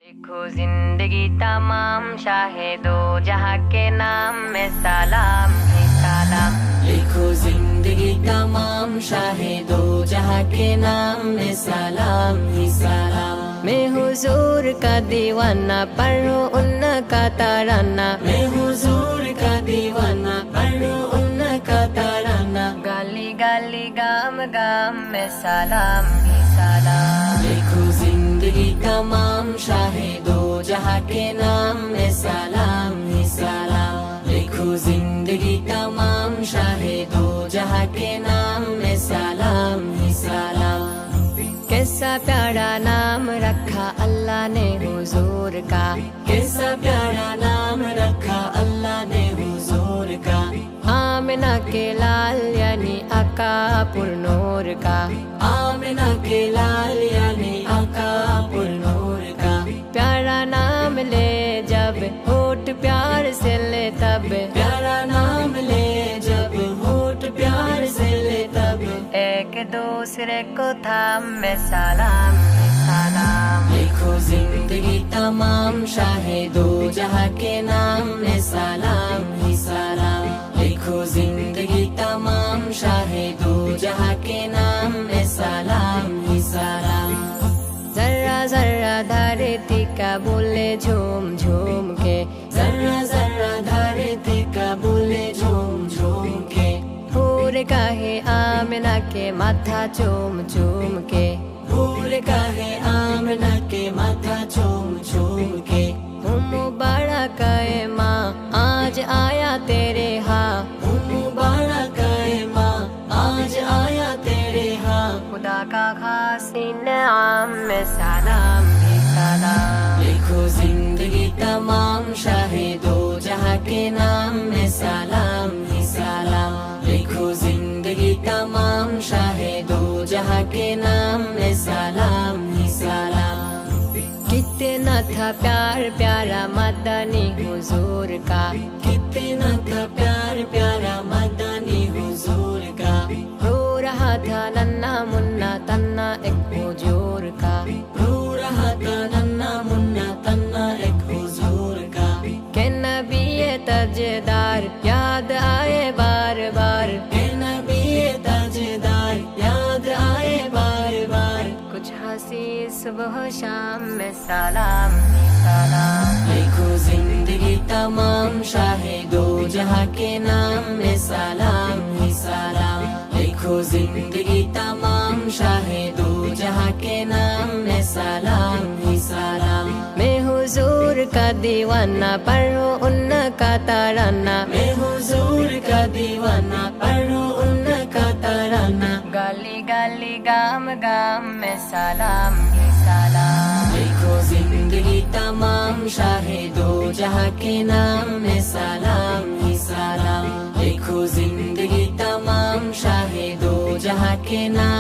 देखो जिंदगी तमाम शाहे दो जहाँ के नाम में सलाम ही सलाम। लिखो जिंदगी तमाम शाहे दो जहाँ के नाम में सलाम ही सलाम। मैं हुजूर का दीवाना पढ़ूं उनका तराना। मैं हुजूर का दीवाना पढ़ूं उनका तराना। गली गली गाम गाम में सलाम ही सलाम। लिखो जिंदगी तमाम शाहे दो जहाँ के नाम में सलाम ही सलाम। लिखो जिंदगी तमाम शाहे दो जहाँ के नाम में सलाम ही सलाम। कैसा प्यारा नाम रखा अल्लाह ने हुजूर का। कैसा प्यारा नाम रखा अल्लाह ने हुजूर का। आमिना के लाल यानी आका पुरनूर का। आमिना के लाल यानी आका पुरनूर का। प्यारा नाम ले जब होठ प्यार से ले तब। प्यारा नाम ले जब होठ प्यार से ले तब। एक दूसरे को थाम में सलाम ही सलाम। लिखो जिंदगी तमाम शाहे दो जहाँ के नाम में सलाम ही सलाम। लिखो जिंदगी तमाम शाहे दो जहाँ के नाम में सलाम ही सलाम। जर्रा जर्रा धरती का बोले झूम झूम के। जर्रा जर्रा धरती का बोले झूम झूम के। पूरे काहे आमिना के माथा चूम चूम के। भूल का है आमना के माथा चूम चूम के। मुबारक है माँ आज आया तेरे हाँ। मुबारक है माँ आज आया तेरे हाँ। खुदा का खास इनाम में सलाम ही सलाम। लिखो जिंदगी तमाम शाहे दो जहाँ के नाम में सलाम ही सलाम। लिखो जिंदगी तमाम शाहे दो जहाँ के नाम में सलाम ही सलाम। कितना था प्यार प्यारा मदनी हुजूर का। कितना था प्यार प्यारा मदनी हुजूर का। रो रहा था नन्ना मुन्ना तन्ना एक हुजूर का। रो रहा था नन्ना मुन्ना तन्ना एक हुजूर का। के नबी तजदार याद आए बार बार। के नबी ताजदार याद आए बार बार। कुछ हंसी सुबह शाम में सलाम ही सलाम। लिखो जिंदगी तमाम शाहे दो जहाँ के नाम में सलाम ही सलाम। लिखो जिंदगी तमाम शाहे दो जहाँ के नाम में सलाम ही सलाम। मैं हुजूर का दीवाना पढ़ूं उनका तराना। मैं हुजूर का दीवाना पढ़ूं उनका तराना। गली गली गाम गाम में सलाम ही सलाम। लिखो जिंदगी तमाम शाहे दो जहाँ के नाम में सलाम ही सलाम। लिखो जिंदगी तमाम शाहे दो जहाँ के नाम